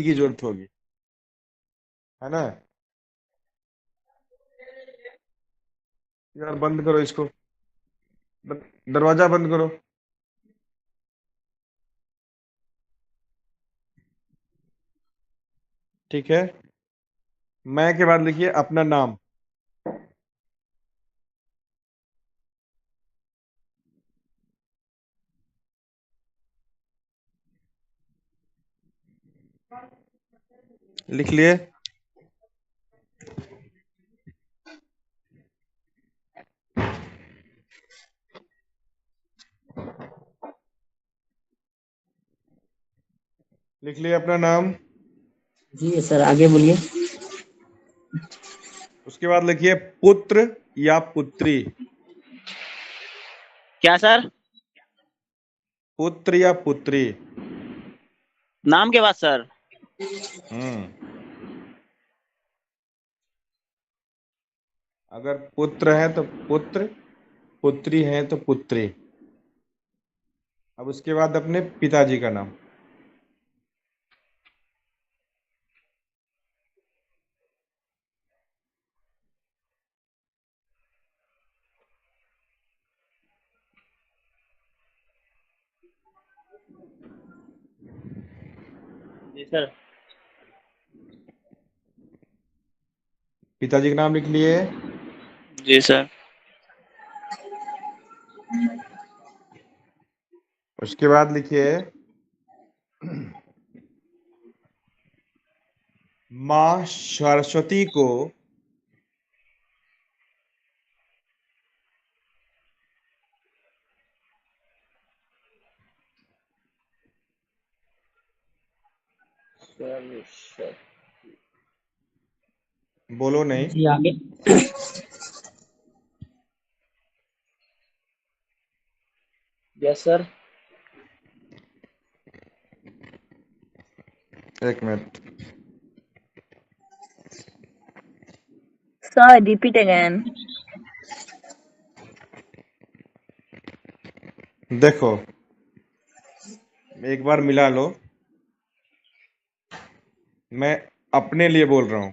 की जरूरत होगी, है ना। यार बंद करो इसको, दरवाजा बंद करो। ठीक है। मैं के बाद लिखिए अपना नाम। लिख लिए। लिख लिए अपना नाम। जी सर, आगे बोलिए। उसके बाद लिखिए पुत्र या पुत्री। क्या सर? पुत्र या पुत्री। नाम के बाद सर? हम्म। अगर पुत्र है तो पुत्र, पुत्री है तो पुत्री। अब उसके बाद अपने पिताजी का नाम। जी सर। पिताजी का नाम लिख लिए। जी सर। उसके बाद लिखिए माँ सरस्वती को बोलो नहीं। जी आगे। Yes sir. एक मिनट। Sir, repeat again. देखो, एक बार मिला लो। मैं अपने लिए बोल रहा हूं।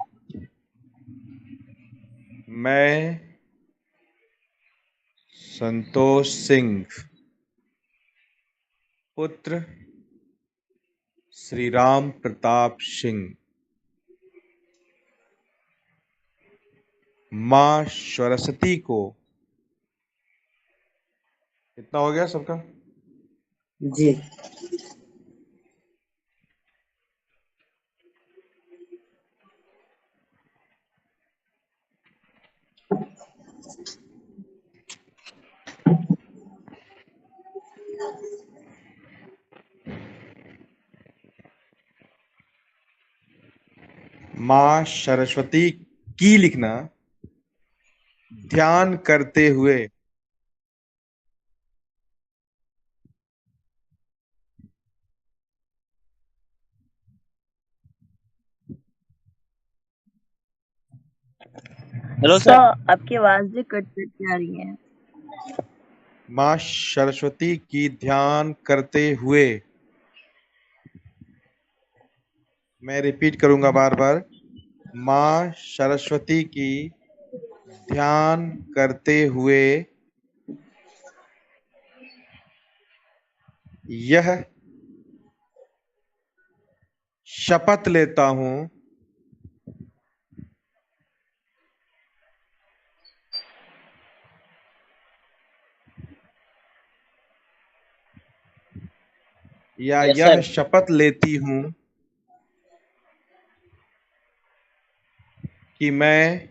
मैं संतोष सिंह, पुत्र श्री राम प्रताप सिंह, माँ सरस्वती को। कितना हो गया सबका? जी। माँ सरस्वती की लिखना, ध्यान करते हुए। Hello Sir, sir. आपकी आवाज भी कट कट के आ रही है। माँ सरस्वती की ध्यान करते हुए। मैं रिपीट करूंगा बार बार। माँ सरस्वती की ध्यान करते हुए यह शपथ लेता हूं या यस यह सर। शपथ लेती हूं कि मैं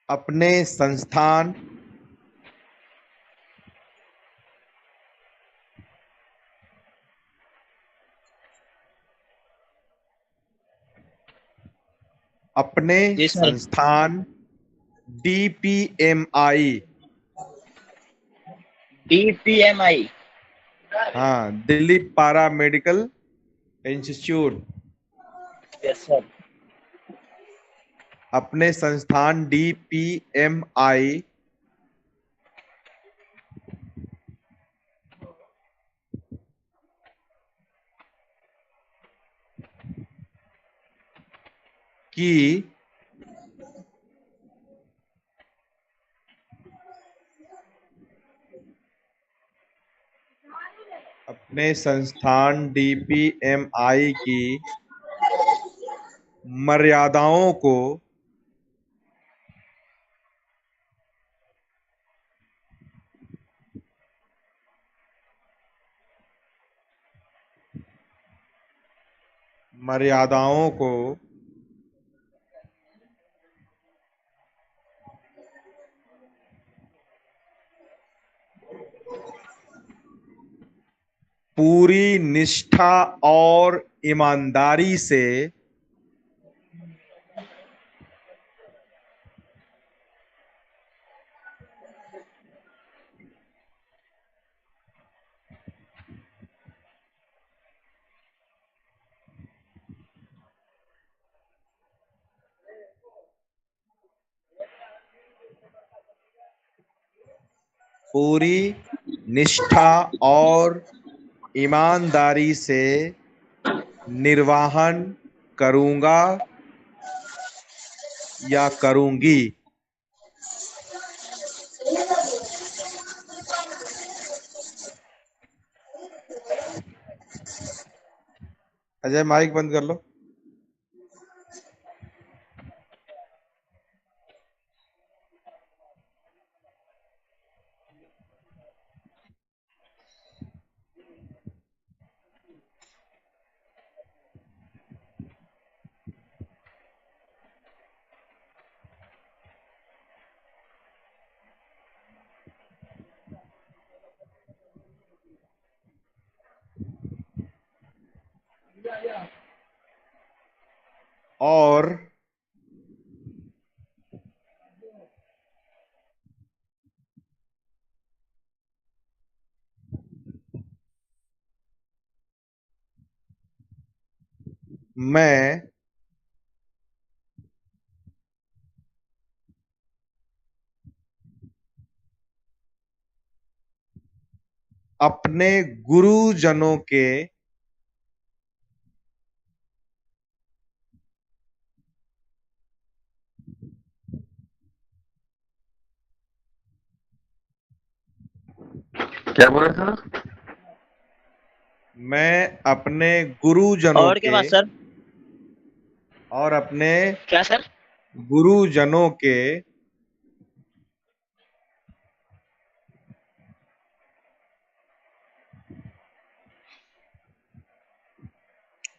अपने संस्थान अपने जी सर। संस्थान DPMI, DPMI। हाँ, दिल्ली पारा मेडिकल इंस्टीट्यूट, यस सर। अपने संस्थान DPMI की अपने संस्थान DPMI की मर्यादाओं को पूरी निष्ठा और ईमानदारी से पूरी निष्ठा और ईमानदारी से निर्वहन करूंगा या करूंगी। अजय माइक बंद कर लो। और मैं अपने गुरुजनों के क्या बोल रहे सर? मैं अपने गुरुजनों और क्या के बात सर? और अपने क्या सर? गुरुजनों के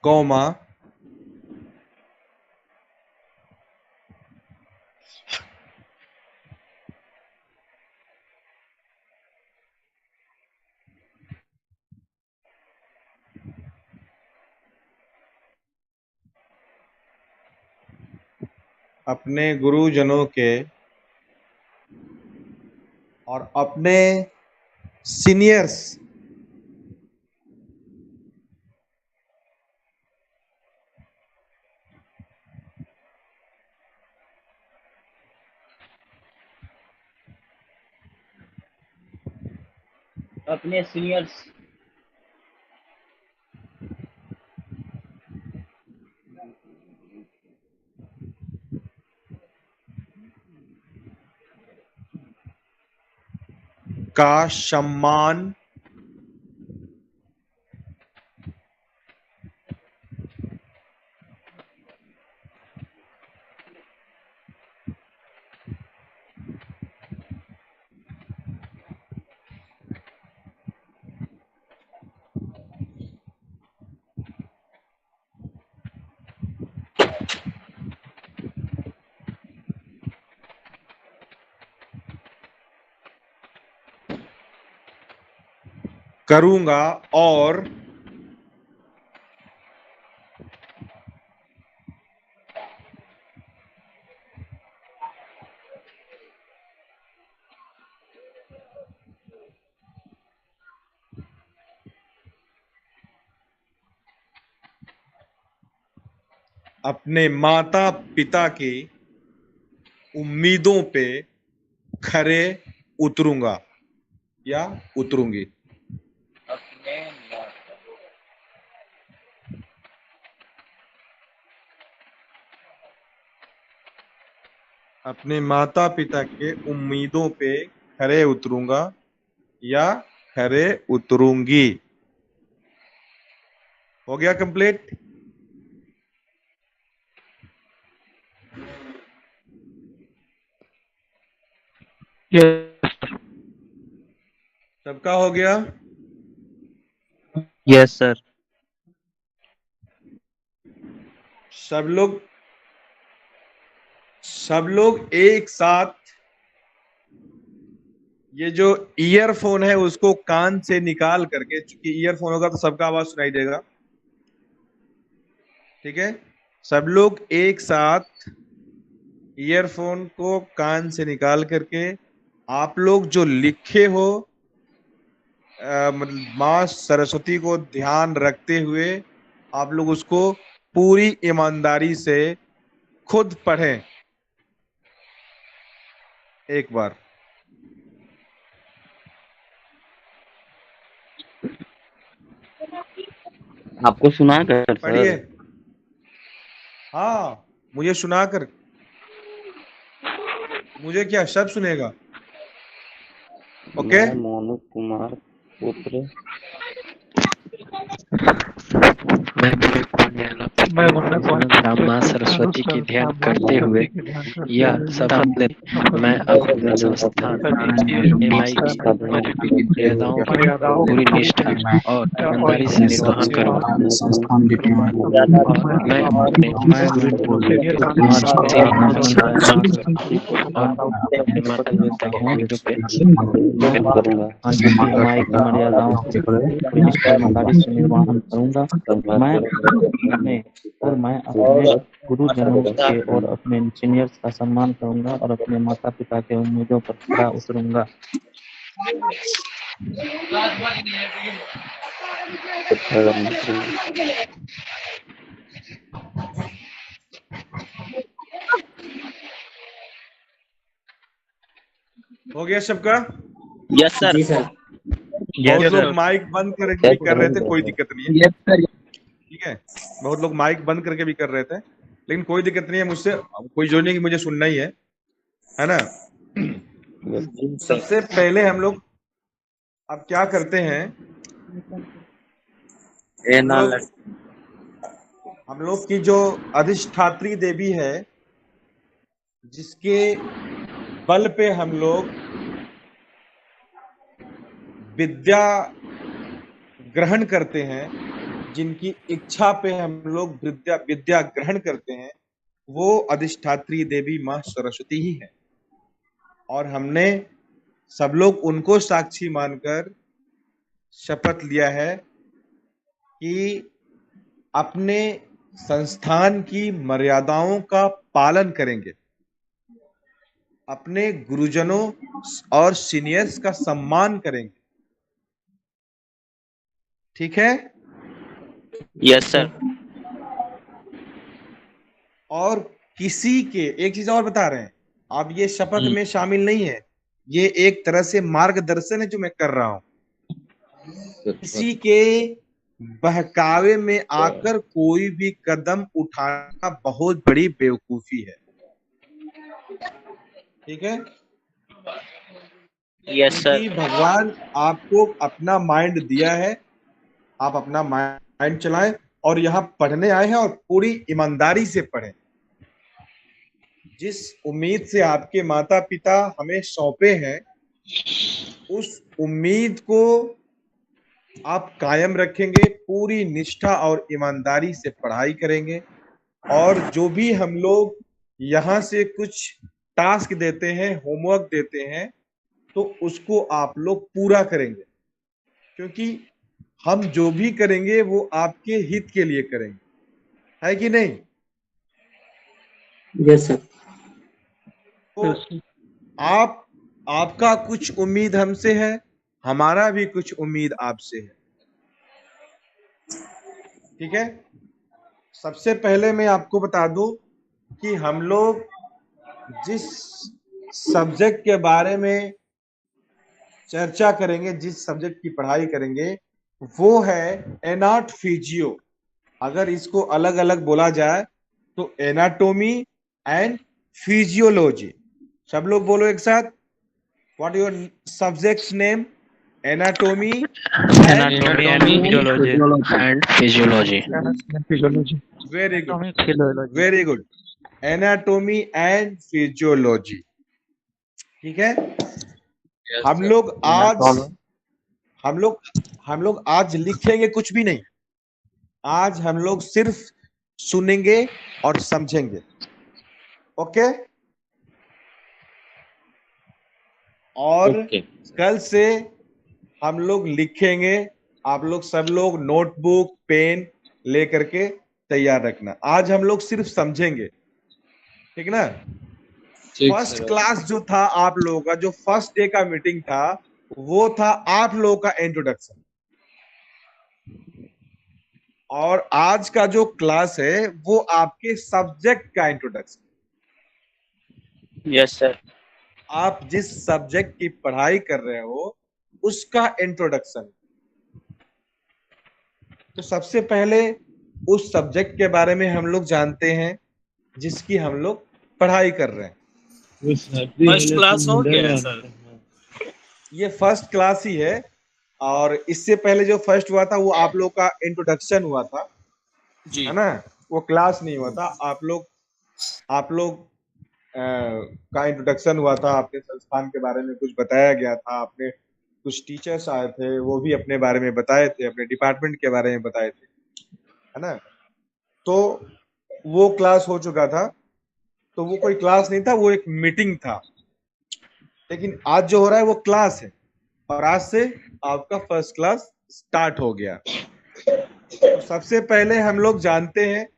कौमा अपने गुरुजनों के और अपने सीनियर्स अपने सीनियर्स का सम्मान करूंगा और अपने माता पिता की उम्मीदों पे खरे उतरूंगा या उतरूंगी। अपने अपने माता पिता के उम्मीदों पे खरे उतरूंगा या खरे उतरूंगी। हो गया कंप्लीट? सबका हो गया? Yes sir. सब लोग एक साथ ये जो ईयरफोन है उसको कान से निकाल करके, क्योंकि ईयरफोन होगा तो सबका आवाज सुनाई देगा, ठीक है? सब लोग एक साथ ईयरफोन को कान से निकाल करके आप लोग जो लिखे हो माँ सरस्वती को ध्यान रखते हुए आप लोग उसको पूरी ईमानदारी से खुद पढ़ें एक बार। आपको सुना कर पढ़िए। सर? हाँ, मुझे सुना कर। मुझे क्या सब सुनेगा? ओके? मैं मोनू कुमार पुत्र माँ सरस्वती की ध्यान करते हुए यह शपथ ले मैं अपने संस्थान एमआई की मर्यादाओं का पूरी निष्ठा और ईमानदारी से निर्वहन करूंगा। मैं अपने गुरुजनों के और अपने माता पिता के उम्मीदों पे करूंगा। एमआई की मर्यादाओं से पूरी निष्ठा ईमानदारी से निर्वहन करूंगा। मैं अपने गुरुजनों के और अपने सीनियर्स का सम्मान करूंगा और अपने माता पिता के उम्मीदों पर खरा उतरूंगा। हो गया सबका? Yes sir. जी सर। बहुत लोग माइक बंद करके भी कर रहे थे, कोई दिक्कत नहीं है, यस सर। ठीक है? बहुत लोग माइक बंद करके भी कर रहे थे, लेकिन कोई दिक्कत नहीं है। मुझसे कोई जो नहीं कि मुझे सुनना ही है ना? सबसे पहले हम लोग अब क्या करते हैं, हम लोग की जो अधिष्ठात्री देवी है, जिसके बल पे हम लोग विद्या ग्रहण करते हैं, जिनकी इच्छा पे हम लोग विद्या ग्रहण करते हैं, वो अधिष्ठात्री देवी माँ सरस्वती ही है। और हमने सब लोग उनको साक्षी मानकर शपथ लिया है कि अपने संस्थान की मर्यादाओं का पालन करेंगे, अपने गुरुजनों और सीनियर्स का सम्मान करेंगे, ठीक है? Yes sir. और किसी के, एक चीज और बता रहे हैं, अब ये शपथ में शामिल नहीं है, ये एक तरह से मार्गदर्शन है जो मैं कर रहा हूं। किसी के बहकावे में आकर कोई भी कदम उठाना बहुत बड़ी बेवकूफी है, ठीक है? Yes sir. क्योंकि भगवान आपको अपना माइंड दिया है, आप अपना माइंड चलाएं और यहाँ पढ़ने आए हैं और पूरी ईमानदारी से पढ़ें। जिस उम्मीद से आपके माता पिता हमें सौंपे हैं, उस उम्मीद को आप कायम रखेंगे, पूरी निष्ठा और ईमानदारी से पढ़ाई करेंगे, और जो भी हम लोग यहाँ से कुछ टास्क देते हैं, होमवर्क देते हैं, तो उसको आप लोग पूरा करेंगे, क्योंकि हम जो भी करेंगे वो आपके हित के लिए करेंगे, है कि नहीं? Yes sir. तो आपका कुछ उम्मीद हमसे है, हमारा भी कुछ उम्मीद आपसे है, ठीक है? सबसे पहले मैं आपको बता दूं कि हम लोग जिस सब्जेक्ट के बारे में चर्चा करेंगे, जिस सब्जेक्ट की पढ़ाई करेंगे, वो है एनाट फिजियो। अगर इसको अलग अलग बोला जाए तो एनाटोमी एंड फिजियोलॉजी। सब लोग बोलो एक साथ, what your subjects name? Anatomy anatomy and physiology and physiology. Physiology. Very good, very good. Anatomy and physiology, ठीक है। हम लोग आज लिखेंगे कुछ भी नहीं, आज हम लोग सिर्फ सुनेंगे और समझेंगे, ओके। और कल से हम लोग लिखेंगे, आप लोग सब लोग नोटबुक पेन लेकर के तैयार रखना। आज हम लोग सिर्फ समझेंगे, ठीक ना। फर्स्ट क्लास जो था आप लोगों का, जो फर्स्ट डे का मीटिंग था, वो था आप लोगों का इंट्रोडक्शन। और आज का जो क्लास है वो आपके सब्जेक्ट का इंट्रोडक्शन। Yes sir. आप जिस सब्जेक्ट की पढ़ाई कर रहे हो उसका इंट्रोडक्शन। तो सबसे पहले उस सब्जेक्ट के बारे में हम लोग जानते हैं जिसकी हम लोग पढ़ाई कर रहे हैं। फर्स्ट क्लास हो गया सर? ये फर्स्ट क्लास ही है, और इससे पहले जो फर्स्ट हुआ था वो आप लोग का इंट्रोडक्शन हुआ था जी, है ना, वो क्लास नहीं हुआ था। आप लोग का इंट्रोडक्शन हुआ था, अपने संस्थान के बारे में कुछ बताया गया था, आपने कुछ टीचर्स आए थे वो भी अपने बारे में बताए थे, अपने डिपार्टमेंट के बारे में बताए थे, है ना। तो वो क्लास हो चुका था, तो वो कोई क्लास नहीं था, वो एक मीटिंग था। लेकिन आज जो हो रहा है वो क्लास है, और आज से आपका फर्स्ट क्लास स्टार्ट हो गया। तो सबसे पहले हम लोग जानते हैं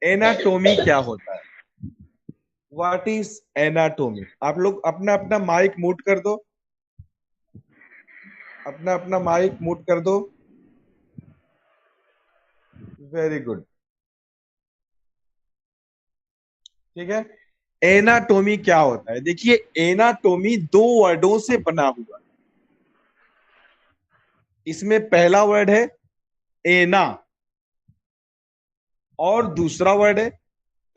एनाटोमी क्या होता है। What is anatomy? आप लोग अपना अपना माइक म्यूट कर दो, अपना अपना माइक म्यूट कर दो। वेरी गुड, ठीक है। एनाटोमी क्या होता है? देखिए, एनाटोमी दो वर्डों से बना हुआ है। इसमें पहला वर्ड है एना और दूसरा वर्ड है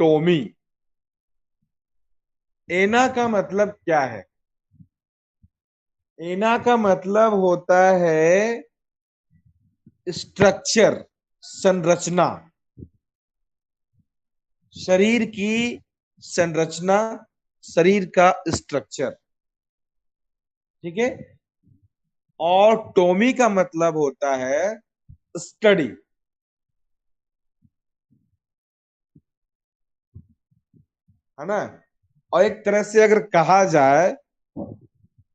टोमी। एना का मतलब क्या है? एना का मतलब होता है स्ट्रक्चर, संरचना, शरीर की संरचना, शरीर का स्ट्रक्चर, ठीक है। और टोमी का मतलब होता है स्टडी, है ना। और एक तरह से अगर कहा जाए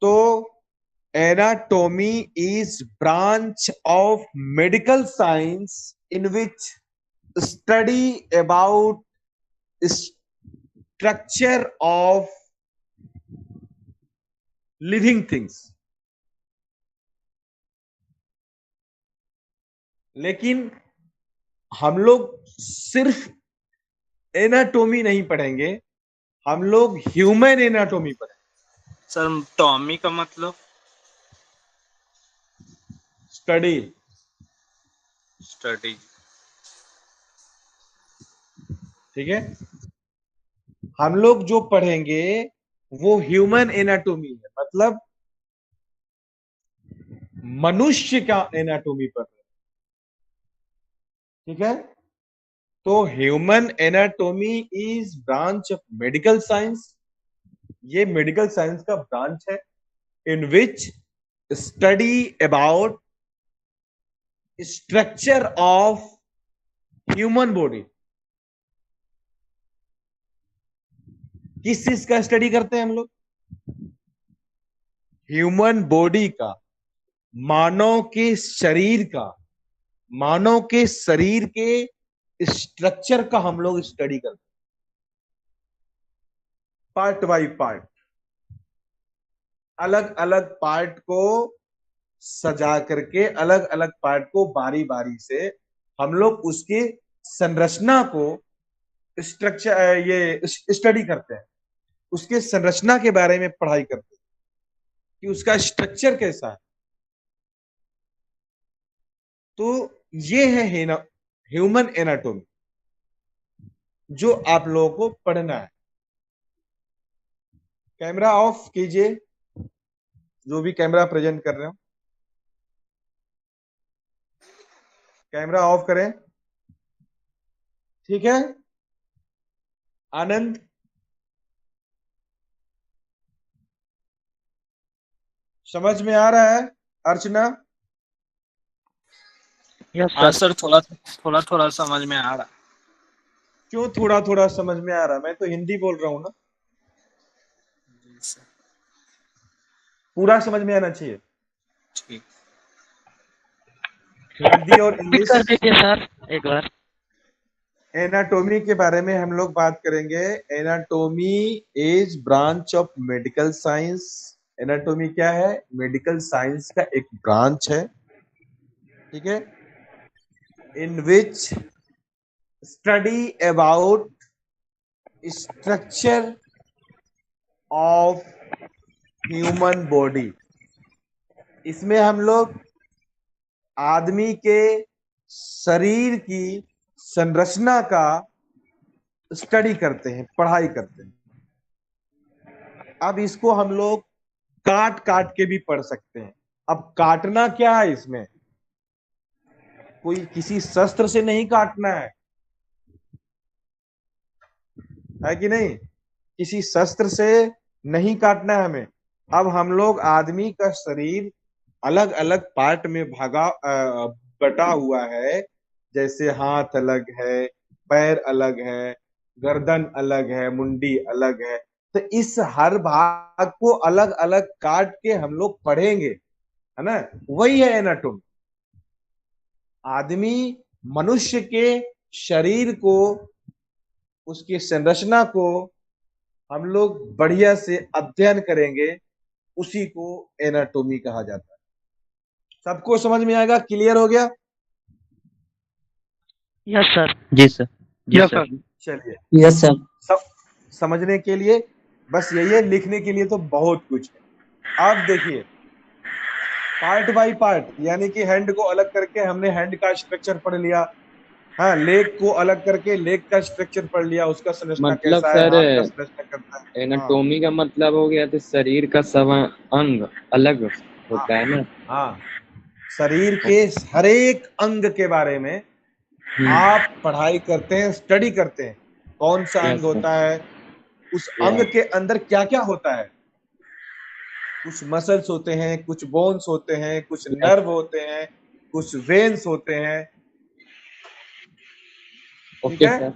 तो anatomy is branch of medical science in which study about structure of living things. लेकिन हम लोग सिर्फ एनाटोमी नहीं पढ़ेंगे, हम लोग ह्यूमन एनाटोमी पढ़ेंगे। सर टॉमी का मतलब? स्टडी। स्टडी, ठीक है। हम लोग जो पढ़ेंगे वो ह्यूमन एनाटोमी है, मतलब मनुष्य का एनाटोमी पढ़ रहे हैं, ठीक है। तो human anatomy is branch of medical science. ये मेडिकल साइंस का ब्रांच है in which study about structure of human body. किस चीज का स्टडी करते हैं हम लोग? ह्यूमन बॉडी का, मानव के शरीर का, मानव के शरीर के स्ट्रक्चर का हम लोग स्टडी करते हैं, पार्ट बाय पार्ट, अलग अलग पार्ट को सजा करके, अलग अलग पार्ट को बारी बारी से हम लोग उसकी संरचना को स्ट्रक्चर ये स्टडी करते हैं, उसके संरचना के बारे में पढ़ाई करते हैं कि उसका स्ट्रक्चर कैसा है। तो ये है ह्यूमन एनाटोमी जो आप लोगों को पढ़ना है। कैमरा ऑफ कीजिए, जो भी कैमरा प्रेजेंट कर रहे हो कैमरा ऑफ करें। ठीक है, आनंद समझ में आ रहा है? अर्चना हाँ सर, थोड़ा थोड़ा थोड़ा समझ में आ रहा। क्यों थोड़ा थोड़ा समझ में आ रहा? मैं तो हिंदी बोल रहा हूं ना, जी सर, पूरा समझ में आना चाहिए। ठीक। हिंदी और इंग्लिश कर दीजिए सर एक बार। एनाटोमी के बारे में हम लोग बात करेंगे। Anatomy is branch of medical science. Anatomy क्या है? मेडिकल साइंस का एक ब्रांच है, ठीक है, in which study about structure of human body. इसमें हम लोग आदमी के शरीर की संरचना का स्टडी करते हैं, पढ़ाई करते हैं। अब इसको हम लोग काट काट के भी पढ़ सकते हैं। अब काटना क्या है इसमें? कोई किसी शस्त्र से नहीं काटना है कि नहीं? किसी शस्त्र से नहीं काटना है हमें। अब हम लोग आदमी का शरीर अलग अलग पार्ट में बटा हुआ है, जैसे हाथ अलग है, पैर अलग है, गर्दन अलग है, मुंडी अलग है। तो इस हर भाग को अलग अलग काट के हम लोग पढ़ेंगे, है ना? वही है एनाटोमी। आदमी मनुष्य के शरीर को, उसकी संरचना को हम लोग बढ़िया से अध्ययन करेंगे, उसी को एनाटोमी कहा जाता है। सबको समझ में आएगा? क्लियर हो गया? Yes sir. जी सर। जी यस सर। सर। चलिए, यस सर। सब समझने के लिए बस यही है, लिखने के लिए तो बहुत कुछ है। अब देखिए, पार्ट बाय पार्ट, यानी कि हैंड को अलग करके हमने हैंड का स्ट्रक्चर पढ़ लिया, हाँ, लेग को अलग करके लेग का स्ट्रक्चर पढ़ लिया, उसका संरचना मतलब कैसा है, सर हाथ का संरचना करता है। एनाटोमी का मतलब हो गया तो शरीर का सब अंग अलग होता है ना। हाँ, शरीर के हर एक अंग के बारे में आप पढ़ाई करते हैं, स्टडी करते हैं। कौन सा अंग होता है, उस अंग के अंदर क्या क्या होता है। कुछ मसल्स होते हैं, कुछ बोन्स होते हैं, कुछ नर्व होते हैं, कुछ वेन्स होते हैं, ठीक ओके है? सर।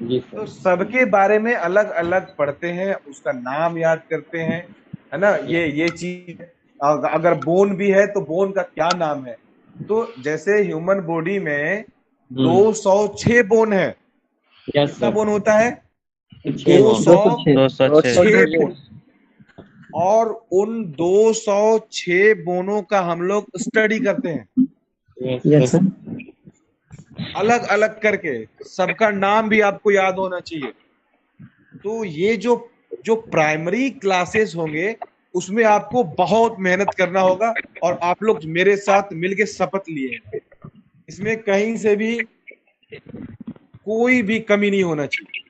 जी तो सर। सबके बारे में अलग अलग पढ़ते हैं, उसका नाम याद करते हैं, है ना? ये चीज, अगर बोन भी है तो बोन का क्या नाम है। तो जैसे ह्यूमन बॉडी में 206 बोन है। कितना बोन होता है? 206 बोन। और उन 206 बोनों का हम लोग स्टडी करते हैं, यस सर। अलग अलग करके। सबका नाम भी आपको याद होना चाहिए। तो ये जो प्राइमरी क्लासेस होंगे, उसमें आपको बहुत मेहनत करना होगा, और आप लोग मेरे साथ मिलके शपथ लिए हैं, इसमें कहीं से भी कोई भी कमी नहीं होना चाहिए।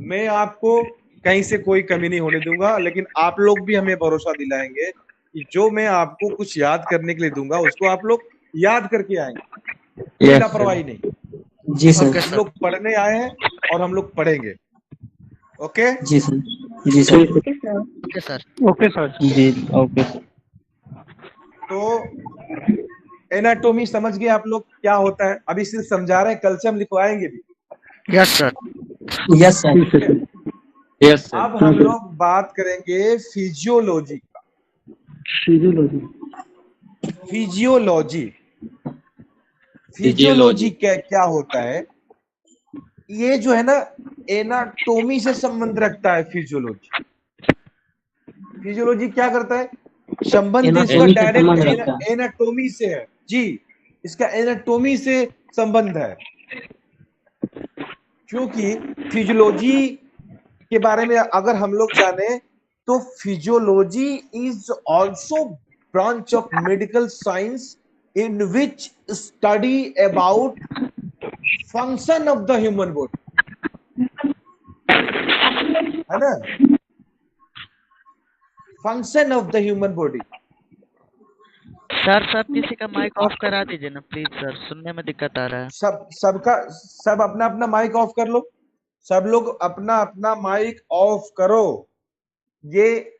मैं आपको कहीं से कोई कमी नहीं होने दूंगा, लेकिन आप लोग भी हमें भरोसा दिलाएंगे कि जो मैं आपको कुछ याद करने के लिए दूंगा, उसको आप लोग याद करके आएंगे, कोई लापरवाही नहीं। जी सर। हम लोग पढ़ने आए हैं और हम लोग पढ़ेंगे। ओके? जी सर। जी sir. Okay sir. Okay sir. Okay sir. जी ओके सर। तो एनाटोमी समझ गए आप लोग क्या होता है? अभी सिर्फ समझा रहे हैं, कल से हम लिखवाएंगे भी। Yes sir. Yes sir. Yes sir. अब हम लोग बात करेंगे फिजियोलॉजी का। फिजियोलॉजी फिजियोलॉजी क्या होता है? ये जो है ना, एनाटोमी से संबंध रखता है। फिजियोलॉजी क्या करता है? संबंध इसका एनाटॉमी से संबंध रखता डायरेक्ट एनाटोमी से है। जी, इसका एनाटोमी से संबंध है, क्योंकि फिजियोलॉजी के बारे में अगर हम लोग जाने तो physiology is also branch of medical science in which study about function of the human body. है ना, function of the human body. Sir किसी का माइक ऑफ करा दीजिए ना प्लीज सर, सुनने में दिक्कत आ रहा है। सब अपना अपना माइक ऑफ कर लो, सब लोग अपना अपना माइक ऑफ करो। ये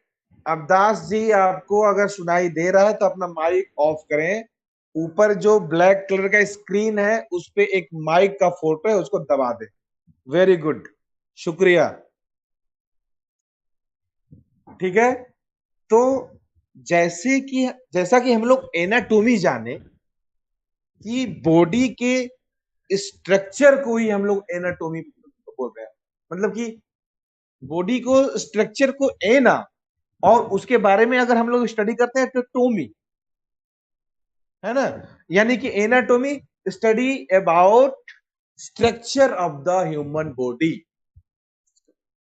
अवदास जी आपको अगर सुनाई दे रहा है तो अपना माइक ऑफ करें। ऊपर जो ब्लैक कलर का स्क्रीन है उस पे एक माइक का फोटो है, उसको दबा दे। वेरी गुड, शुक्रिया। ठीक है, तो जैसा कि हम लोग एनाटॉमी जाने कि बॉडी के स्ट्रक्चर को ही हम लोग एनाटॉमी बोल रहे हैं, मतलब कि बॉडी को स्ट्रक्चर को एना, और उसके बारे में अगर हम लोग स्टडी करते हैं तो टोमी, है ना, यानी कि anatomy study about structure of the human body.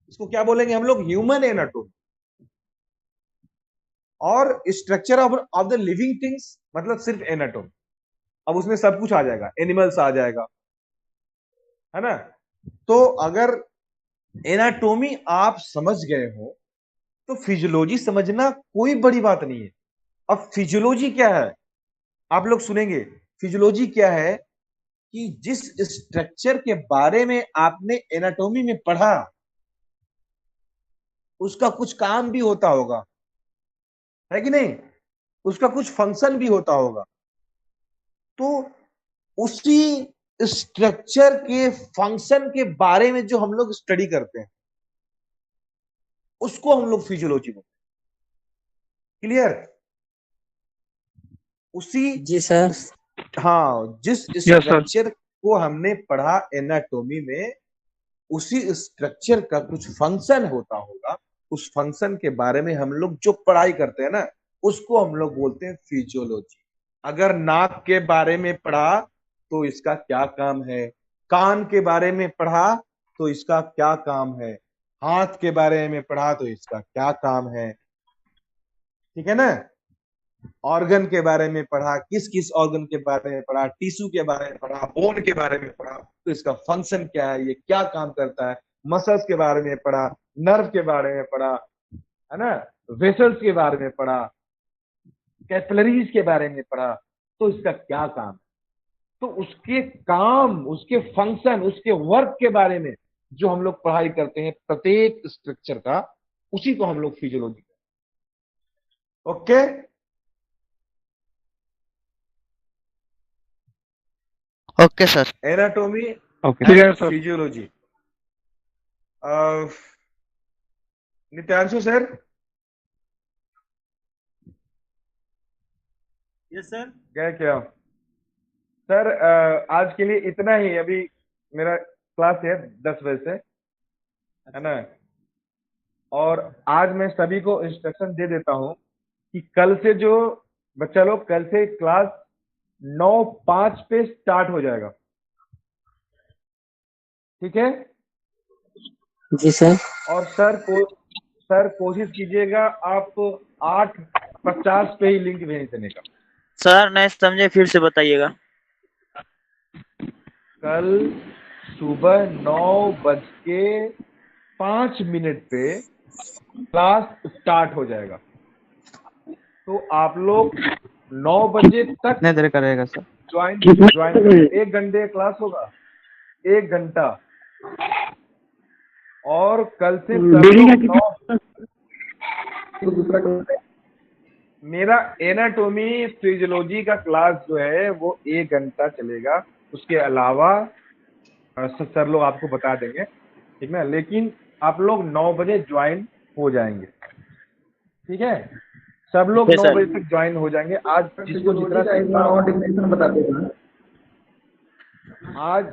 इसको क्या बोलेंगे हम लोग? Human anatomy. और structure of the living things मतलब सिर्फ एनाटॉमी। अब उसमें सब कुछ आ जाएगा, एनिमल्स आ जाएगा, है ना। तो अगर एनाटॉमी आप समझ गए हो तो फिजियोलॉजी समझना कोई बड़ी बात नहीं है। अब फिजियोलॉजी क्या है आप लोग सुनेंगे। फिजियोलॉजी क्या है कि जिस स्ट्रक्चर के बारे में आपने एनाटॉमी में पढ़ा उसका कुछ काम भी होता होगा, है कि नहीं, उसका कुछ फंक्शन भी होता होगा। तो उसी स्ट्रक्चर के फंक्शन के बारे में जो हम लोग स्टडी करते हैं उसको हम लोग फिजियोलॉजी बोलते हैं। क्लियर? उसी जी सर। हाँ, जिस स्ट्रक्चर को हमने पढ़ा एनाटॉमी में उसी स्ट्रक्चर का कुछ फंक्शन होता होगा, उस फंक्शन के बारे में हम लोग जो पढ़ाई करते हैं ना उसको हम लोग बोलते हैं फिजियोलॉजी। अगर नाक के बारे में पढ़ा तो इसका क्या काम है, कान के बारे में पढ़ा तो इसका क्या काम है, हाथ के बारे में पढ़ा तो इसका क्या काम है, ठीक है ना। ऑर्गन के बारे में पढ़ा, किस किस ऑर्गन के बारे में पढ़ा, टिश्यू के बारे में पढ़ा, बोन के बारे में पढ़ा तो इसका फंक्शन क्या है, ये क्या काम करता है। मसल्स के बारे में पढ़ा, नर्व के बारे में पढ़ा, है ना, वेसल्स के बारे में पढ़ा, कैपिलरीज के बारे में पढ़ा तो इसका क्या काम है। तो उसके काम, उसके फंक्शन, उसके वर्क के बारे में जो हम लोग पढ़ाई करते हैं प्रत्येक स्ट्रक्चर का, उसी को हम लोग फिजियोलॉजी कहते हैं। Okay, okay sir. Anatomy okay and physiology. Nityanshu sir. Yes sir. क्या सर, आज के लिए इतना ही। अभी मेरा क्लास है 10 बजे से, है ना। और आज मैं सभी को इंस्ट्रक्शन दे देता हूं कि कल से जो बच्चा लोग, कल से क्लास 9:05 पे स्टार्ट हो जाएगा, ठीक है। जी सर। और सर कोशिश कीजिएगा आप 8:50 पे ही लिंक भेज देने का। सर नहीं समझे, फिर से बताइएगा। कल सुबह 9:05 पे क्लास स्टार्ट हो जाएगा, तो आप लोग 9 बजे तक कितने देर का रहेगा सर? ज्वाइन 1 घंटे क्लास होगा, 1 घंटा। और कल से मेरा एनाटॉमी फिजियोलॉजी का क्लास जो है वो 1 घंटा चलेगा। उसके अलावा सर लोग आपको बता देंगे, ठीक है। लेकिन आप लोग 9 बजे ज्वाइन हो जाएंगे, ठीक है। सब लोग 9 बजे तक ज्वाइन हो जाएंगे। आज जिसको जितना बता देना, आज